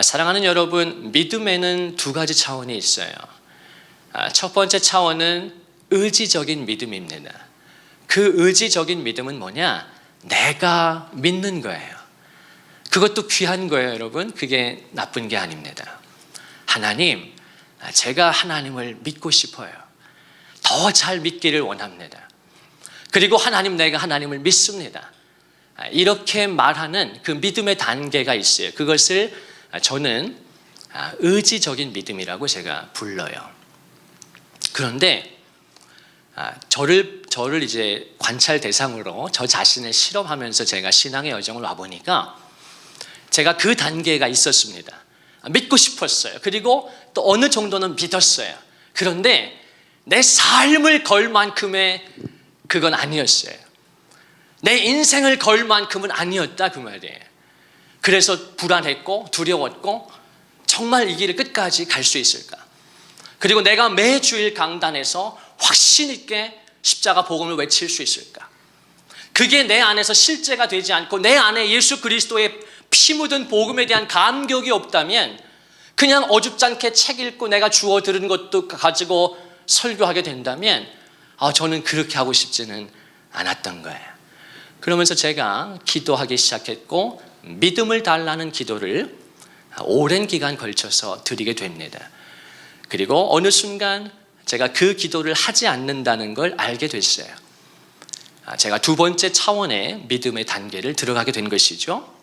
사랑하는 여러분, 믿음에는 두 가지 차원이 있어요. 첫 번째 차원은 의지적인 믿음입니다. 그 의지적인 믿음은 뭐냐? 내가 믿는 거예요. 그것도 귀한 거예요, 여러분. 그게 나쁜 게 아닙니다. 하나님, 제가 하나님을 믿고 싶어요. 더 잘 믿기를 원합니다. 그리고 하나님, 내가 하나님을 믿습니다. 이렇게 말하는 그 믿음의 단계가 있어요. 그것을 저는 의지적인 믿음이라고 제가 불러요. 그런데 저를 이제 관찰 대상으로 저 자신을 실험하면서 제가 신앙의 여정을 와보니까 제가 그 단계가 있었습니다. 믿고 싶었어요. 그리고 또 어느 정도는 믿었어요. 그런데 내 삶을 걸 만큼의 그건 아니었어요. 내 인생을 걸 만큼은 아니었다, 그 말이에요. 그래서 불안했고 두려웠고 정말 이 길을 끝까지 갈 수 있을까? 그리고 내가 매주일 강단에서 확신 있게 십자가 복음을 외칠 수 있을까? 그게 내 안에서 실제가 되지 않고 내 안에 예수 그리스도의 피 묻은 복음에 대한 감격이 없다면 그냥 어줍잖게 책 읽고 내가 주워 들은 것도 가지고 설교하게 된다면 저는 그렇게 하고 싶지는 않았던 거예요. 그러면서 제가 기도하기 시작했고 믿음을 달라는 기도를 오랜 기간 걸쳐서 드리게 됩니다. 그리고 어느 순간 제가 그 기도를 하지 않는다는 걸 알게 됐어요. 제가 두 번째 차원의 믿음의 단계를 들어가게 된 것이죠.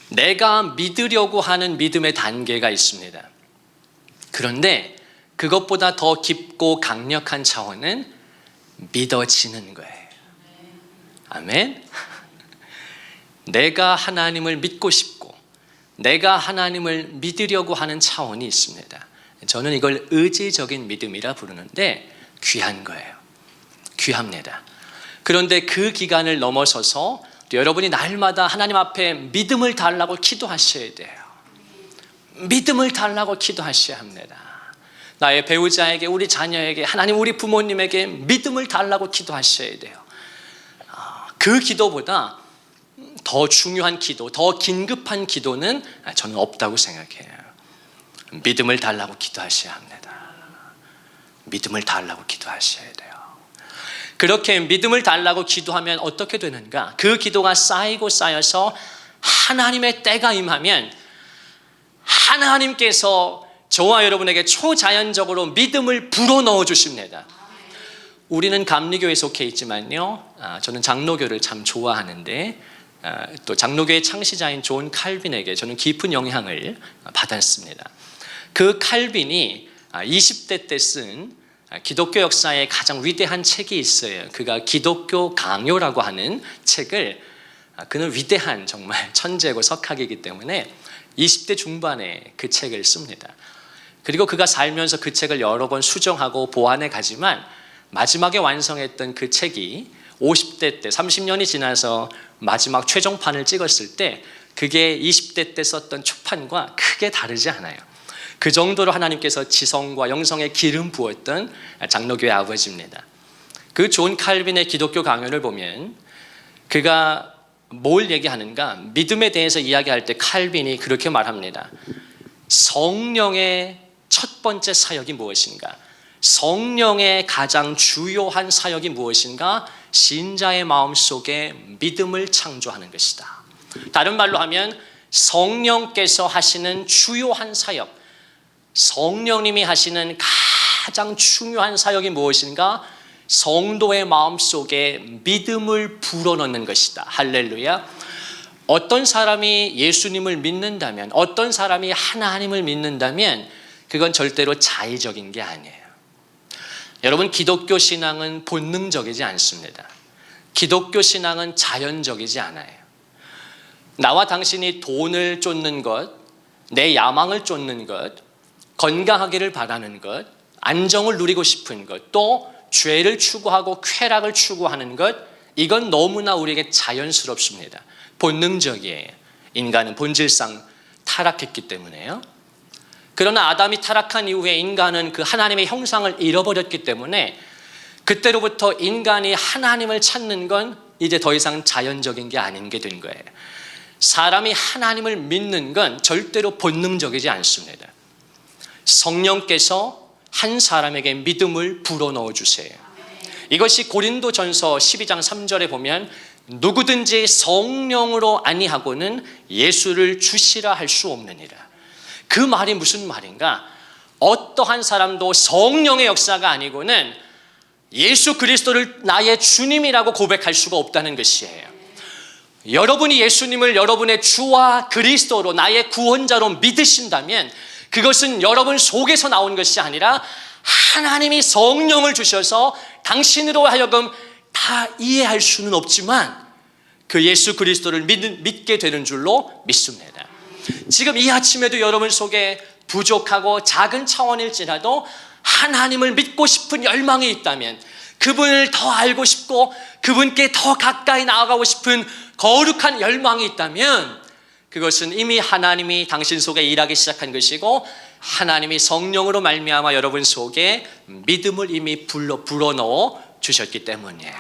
내가 믿으려고 하는 믿음의 단계가 있습니다. 그런데 그것보다 더 깊고 강력한 차원은 믿어지는 거예요. 아멘. 내가 하나님을 믿고 싶고 내가 하나님을 믿으려고 하는 차원이 있습니다. 저는 이걸 의지적인 믿음이라 부르는데 귀한 거예요. 귀합니다. 그런데 그 기간을 넘어서서 여러분이 날마다 하나님 앞에 믿음을 달라고 기도하셔야 돼요. 믿음을 달라고 기도하셔야 합니다. 나의 배우자에게, 우리 자녀에게, 하나님 우리 부모님에게 믿음을 달라고 기도하셔야 돼요. 그 기도보다 더 중요한 기도, 더 긴급한 기도는 저는 없다고 생각해요. 믿음을 달라고 기도하셔야 합니다. 믿음을 달라고 기도하셔야 돼요. 그렇게 믿음을 달라고 기도하면 어떻게 되는가? 그 기도가 쌓이고 쌓여서 하나님의 때가 임하면 하나님께서 저와 여러분에게 초자연적으로 믿음을 불어넣어 주십니다. 우리는 감리교에 속해 있지만요, 저는 장로교를 참 좋아하는데 또 장로교의 창시자인 존 칼빈에게 저는 깊은 영향을 받았습니다. 그 칼빈이 20대 때 쓴 기독교 역사의 가장 위대한 책이 있어요. 그가 기독교 강요라고 하는 책을, 그는 위대한 정말 천재고 석학이기 때문에 20대 중반에 그 책을 씁니다. 그리고 그가 살면서 그 책을 여러 번 수정하고 보완해 가지만 마지막에 완성했던 그 책이 50대 때 30년이 지나서 마지막 최종판을 찍었을 때 그게 20대 때 썼던 초판과 크게 다르지 않아요. 그 정도로 하나님께서 지성과 영성에 기름 부었던 장로교의 아버지입니다. 그 존 칼빈의 기독교 강연을 보면 그가 뭘 얘기하는가? 믿음에 대해서 이야기할 때 칼빈이 그렇게 말합니다. 성령의 첫 번째 사역이 무엇인가? 성령의 가장 주요한 사역이 무엇인가? 신자의 마음속에 믿음을 창조하는 것이다. 다른 말로 하면 성령께서 하시는 주요한 사역, 성령님이 하시는 가장 중요한 사역이 무엇인가? 성도의 마음속에 믿음을 불어넣는 것이다. 할렐루야. 어떤 사람이 예수님을 믿는다면, 어떤 사람이 하나님을 믿는다면 그건 절대로 자의적인 게 아니에요. 여러분, 기독교 신앙은 본능적이지 않습니다. 기독교 신앙은 자연적이지 않아요. 나와 당신이 돈을 쫓는 것, 내 야망을 쫓는 것, 건강하기를 바라는 것, 안정을 누리고 싶은 것, 또 죄를 추구하고 쾌락을 추구하는 것, 이건 너무나 우리에게 자연스럽습니다. 본능적이에요. 인간은 본질상 타락했기 때문에요. 그러나 아담이 타락한 이후에 인간은 그 하나님의 형상을 잃어버렸기 때문에 그때로부터 인간이 하나님을 찾는 건 이제 더 이상 자연적인 게 아닌 게 된 거예요. 사람이 하나님을 믿는 건 절대로 본능적이지 않습니다. 성령께서 한 사람에게 믿음을 불어넣어 주세요. 이것이 고린도전서 12장 3절에 보면 누구든지 성령으로 아니하고는 예수를 주시라 할 수 없느니라. 그 말이 무슨 말인가? 어떠한 사람도 성령의 역사가 아니고는 예수 그리스도를 나의 주님이라고 고백할 수가 없다는 것이에요. 여러분이 예수님을 여러분의 주와 그리스도로 나의 구원자로 믿으신다면 그것은 여러분 속에서 나온 것이 아니라 하나님이 성령을 주셔서 당신으로 하여금 다 이해할 수는 없지만 그 예수 그리스도를 믿게 되는 줄로 믿습니다. 지금 이 아침에도 여러분 속에 부족하고 작은 차원일지라도 하나님을 믿고 싶은 열망이 있다면, 그분을 더 알고 싶고 그분께 더 가까이 나아가고 싶은 거룩한 열망이 있다면 그것은 이미 하나님이 당신 속에 일하기 시작한 것이고 하나님이 성령으로 말미암아 여러분 속에 믿음을 이미 불어넣어 주셨기 때문이에요.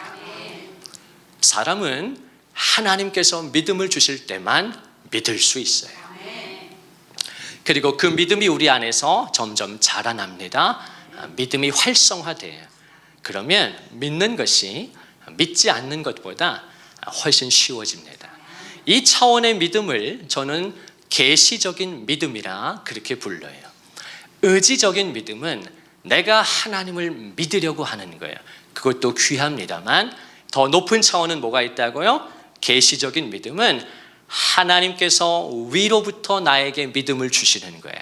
사람은 하나님께서 믿음을 주실 때만 믿을 수 있어요. 그리고 그 믿음이 우리 안에서 점점 자라납니다. 믿음이 활성화돼요. 그러면 믿는 것이 믿지 않는 것보다 훨씬 쉬워집니다. 이 차원의 믿음을 저는 계시적인 믿음이라 그렇게 불러요. 의지적인 믿음은 내가 하나님을 믿으려고 하는 거예요. 그것도 귀합니다만 더 높은 차원은 뭐가 있다고요? 계시적인 믿음은 하나님께서 위로부터 나에게 믿음을 주시는 거예요.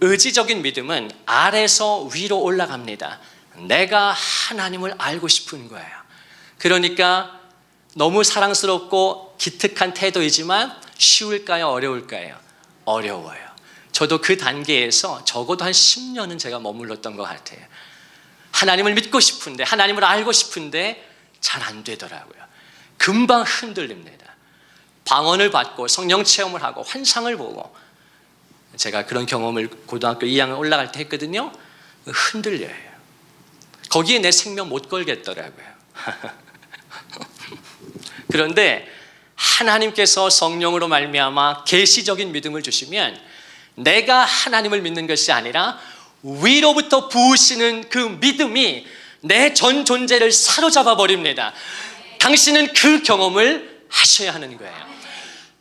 의지적인 믿음은 아래서 위로 올라갑니다. 내가 하나님을 알고 싶은 거예요. 그러니까 너무 사랑스럽고 기특한 태도이지만 쉬울까요? 어려울까요? 어려워요. 저도 그 단계에서 적어도 한 10년은 제가 머물렀던 것 같아요. 하나님을 믿고 싶은데, 하나님을 알고 싶은데 잘 안 되더라고요. 금방 흔들립니다. 방언을 받고 성령 체험을 하고 환상을 보고, 제가 그런 경험을 고등학교 2학년 올라갈 때 했거든요. 흔들려요. 거기에 내 생명 못 걸겠더라고요. 그런데 하나님께서 성령으로 말미암아 계시적인 믿음을 주시면 내가 하나님을 믿는 것이 아니라 위로부터 부으시는 그 믿음이 내 전 존재를 사로잡아 버립니다. 당신은 그 경험을 하셔야 하는 거예요.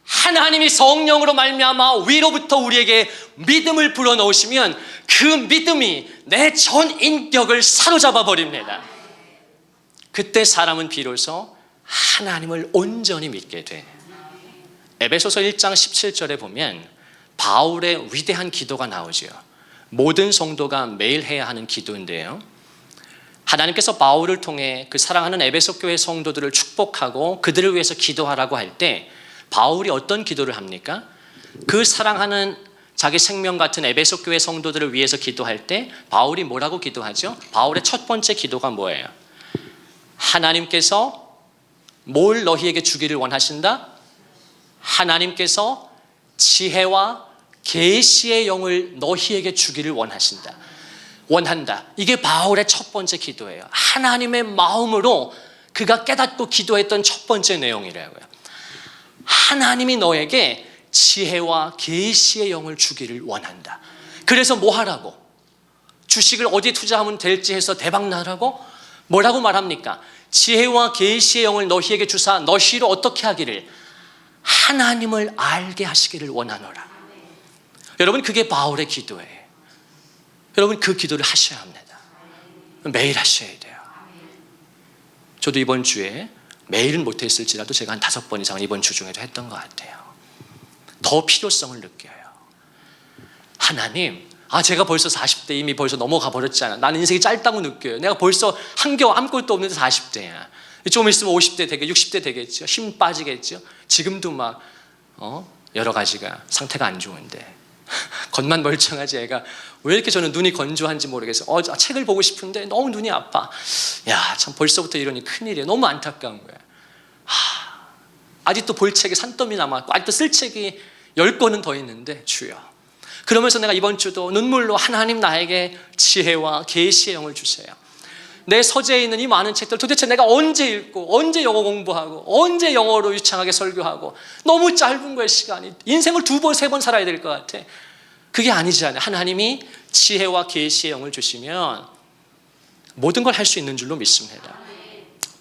하나님이 성령으로 말미암아 위로부터 우리에게 믿음을 불어넣으시면 그 믿음이 내 전 인격을 사로잡아 버립니다. 그때 사람은 비로소 하나님을 온전히 믿게 돼. 에베소서 1장 17절에 보면 바울의 위대한 기도가 나오죠. 모든 성도가 매일 해야 하는 기도인데요, 하나님께서 바울을 통해 그 사랑하는 에베소 교회 성도들을 축복하고 그들을 위해서 기도하라고 할 때 바울이 어떤 기도를 합니까? 그 사랑하는 자기 생명 같은 에베소 교회 성도들을 위해서 기도할 때 바울이 뭐라고 기도하죠? 바울의 첫 번째 기도가 뭐예요? 하나님께서 뭘 너희에게 주기를 원하신다? 하나님께서 지혜와 계시의 영을 너희에게 주기를 원한다. 이게 바울의 첫 번째 기도예요. 하나님의 마음으로 그가 깨닫고 기도했던 첫 번째 내용이라고요. 하나님이 너에게 지혜와 계시의 영을 주기를 원한다. 그래서 뭐 하라고? 주식을 어디에 투자하면 될지 해서 대박 나라고? 뭐라고 말합니까? 지혜와 계시의 영을 너희에게 주사 너희로 어떻게 하기를? 하나님을 알게 하시기를 원하노라. 여러분, 그게 바울의 기도예요. 여러분, 그 기도를 하셔야 합니다. 매일 하셔야 돼요. 저도 이번 주에 매일은 못했을지라도 제가 한 5번 이상은 이번 주 중에도 했던 것 같아요. 더 필요성을 느껴요. 하나님, 제가 벌써 40대 이미 벌써 넘어가 버렸잖아. 나는 인생이 짧다고 느껴요. 내가 벌써 한겨우 아무것도 없는데 40대야. 좀 있으면 50대 되겠죠. 60대 되겠죠. 힘 빠지겠죠. 지금도 막 여러 가지가 상태가 안 좋은데 겉만 멀쩡하지 애가 왜 이렇게 저는 눈이 건조한지 모르겠어요. 책을 보고 싶은데 너무 눈이 아파. 야, 참 벌써부터 이러니 큰일이에요. 너무 안타까운 거예요. 아직도 볼 책이 산더미 남았고 아직도 쓸 책이 10권은 더 있는데 주여. 그러면서 내가 이번 주도 눈물로 하나님 나에게 지혜와 계시의 영을 주세요. 내 서재에 있는 이 많은 책들 도대체 내가 언제 읽고 언제 영어 공부하고 언제 영어로 유창하게 설교하고 너무 짧은 거예요. 시간이. 인생을 2번 3번 살아야 될 것 같아. 그게 아니잖아요. 하나님이 지혜와 계시의 영을 주시면 모든 걸 할 수 있는 줄로 믿습니다.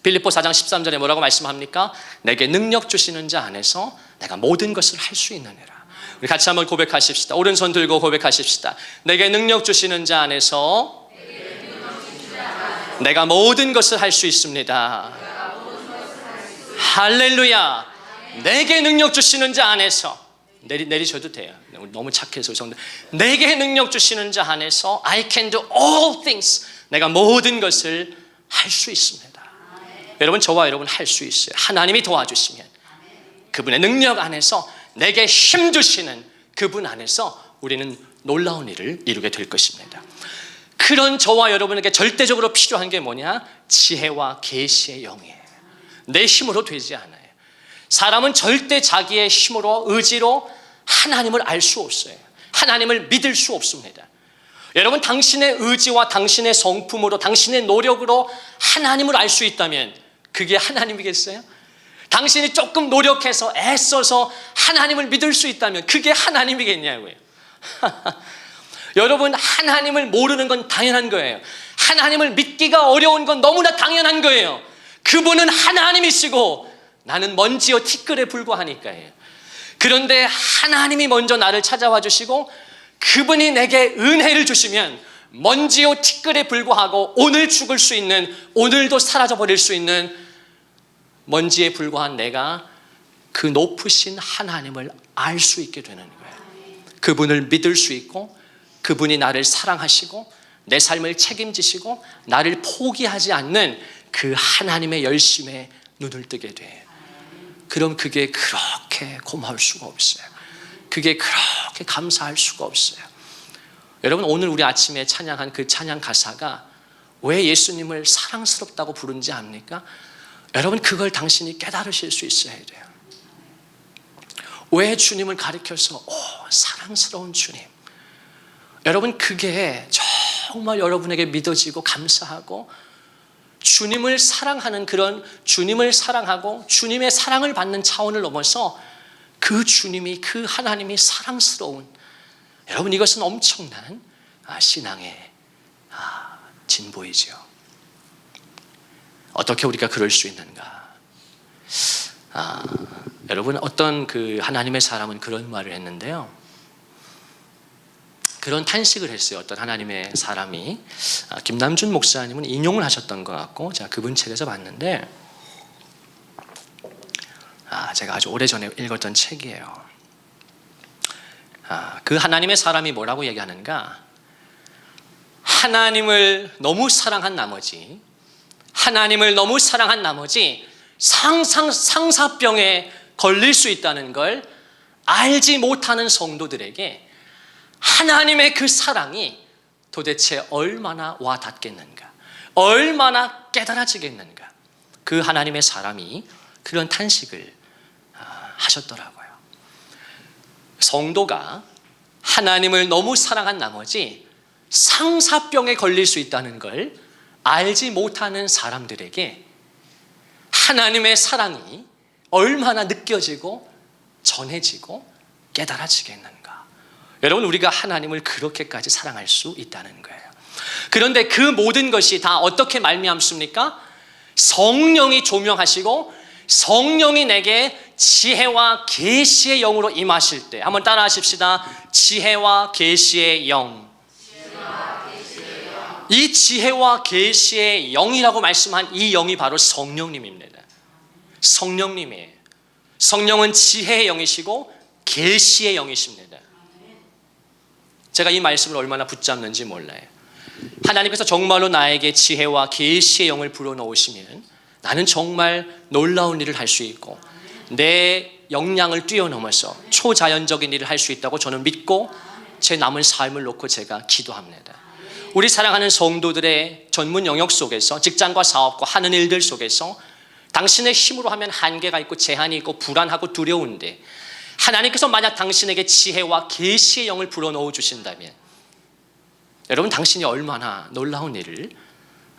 빌립보 4장 13절에 뭐라고 말씀합니까? 내게 능력 주시는 자 안에서 내가 모든 것을 할 수 있느니라. 우리 같이 한번 고백하십시다. 오른손 들고 고백하십시다. 내게 능력 주시는 자 안에서 내가 모든 것을 할 수 있습니다. 할렐루야. 내게 능력 주시는 자 안에서 내리셔도 돼요. 너무 착해서 성도. 내게 능력 주시는 자 안에서 I can do all things. 내가 모든 것을 할 수 있습니다. 여러분, 저와 여러분 할 수 있어요. 하나님이 도와주시면 그분의 능력 안에서 내게 힘 주시는 그분 안에서 우리는 놀라운 일을 이루게 될 것입니다. 그런 저와 여러분에게 절대적으로 필요한 게 뭐냐? 지혜와 계시의 영이에요. 내 힘으로 되지 않아요. 사람은 절대 자기의 힘으로, 의지로 하나님을 알 수 없어요. 하나님을 믿을 수 없습니다. 여러분, 당신의 의지와 당신의 성품으로, 당신의 노력으로 하나님을 알 수 있다면 그게 하나님이겠어요? 당신이 조금 노력해서 애써서 하나님을 믿을 수 있다면 그게 하나님이겠냐고요. 여러분, 하나님을 모르는 건 당연한 거예요. 하나님을 믿기가 어려운 건 너무나 당연한 거예요. 그분은 하나님이시고 나는 먼지와 티끌에 불과하니까요. 그런데 하나님이 먼저 나를 찾아와 주시고 그분이 내게 은혜를 주시면 먼지와 티끌에 불과하고 오늘 죽을 수 있는, 오늘도 사라져 버릴 수 있는 먼지에 불과한 내가 그 높으신 하나님을 알 수 있게 되는 거예요. 그분을 믿을 수 있고 그분이 나를 사랑하시고 내 삶을 책임지시고 나를 포기하지 않는 그 하나님의 열심에 눈을 뜨게 돼요. 그럼 그게 그렇게 고마울 수가 없어요. 그게 그렇게 감사할 수가 없어요. 여러분, 오늘 우리 아침에 찬양한 그 찬양 가사가 왜 예수님을 사랑스럽다고 부른지 압니까? 여러분, 그걸 당신이 깨달으실 수 있어야 돼요. 왜 주님을 가리켜서 사랑스러운 주님. 여러분, 그게 정말 여러분에게 믿어지고 감사하고 주님을 사랑하는, 그런 주님을 사랑하고 주님의 사랑을 받는 차원을 넘어서 그 주님이, 그 하나님이 사랑스러운, 여러분, 이것은 엄청난 신앙의 진보이죠. 어떻게 우리가 그럴 수 있는가? 여러분, 어떤 그 하나님의 사람은 그런 말을 했는데요. 그런 탄식을 했어요. 어떤 하나님의 사람이, 김남준 목사님은 인용을 하셨던 것 같고, 제가 그분 책에서 봤는데, 제가 아주 오래전에 읽었던 책이에요. 그 하나님의 사람이 뭐라고 얘기하는가? 하나님을 너무 사랑한 나머지 상사병에 걸릴 수 있다는 걸 알지 못하는 성도들에게 하나님의 그 사랑이 도대체 얼마나 와 닿겠는가, 얼마나 깨달아지겠는가. 그 하나님의 사람이 그런 탄식을 하셨더라고요. 성도가 하나님을 너무 사랑한 나머지 상사병에 걸릴 수 있다는 걸 알지 못하는 사람들에게 하나님의 사랑이 얼마나 느껴지고 전해지고 깨달아지겠는가. 여러분, 우리가 하나님을 그렇게까지 사랑할 수 있다는 거예요. 그런데 그 모든 것이 다 어떻게 말미암습니까? 성령이 조명하시고 성령이 내게 지혜와 계시의 영으로 임하실 때. 한번 따라 하십시다. 지혜와 계시의 영. 이 지혜와 계시의 영이라고 말씀한 이 영이 바로 성령님입니다. 성령님이에요. 성령은 지혜의 영이시고 계시의 영이십니다. 제가 이 말씀을 얼마나 붙잡는지 몰라요. 하나님께서 정말로 나에게 지혜와 계시의 영을 불어넣으시면 나는 정말 놀라운 일을 할 수 있고 내 역량을 뛰어넘어서 초자연적인 일을 할 수 있다고 저는 믿고 제 남은 삶을 놓고 제가 기도합니다. 우리 사랑하는 성도들의 전문 영역 속에서, 직장과 사업과 하는 일들 속에서 당신의 힘으로 하면 한계가 있고 제한이 있고 불안하고 두려운데 하나님께서 만약 당신에게 지혜와 계시의 영을 불어넣어 주신다면 여러분, 당신이 얼마나 놀라운 일을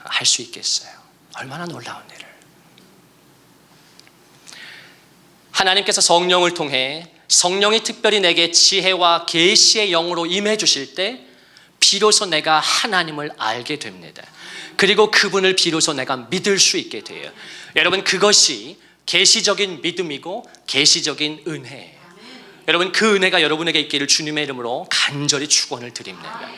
할 수 있겠어요? 얼마나 놀라운 일을. 하나님께서 성령을 통해 성령이 특별히 내게 지혜와 계시의 영으로 임해 주실 때 비로소 내가 하나님을 알게 됩니다. 그리고 그분을 비로소 내가 믿을 수 있게 돼요. 여러분, 그것이 계시적인 믿음이고 계시적인 은혜예요. 여러분, 그 은혜가 여러분에게 있기를 주님의 이름으로 간절히 축원을 드립니다.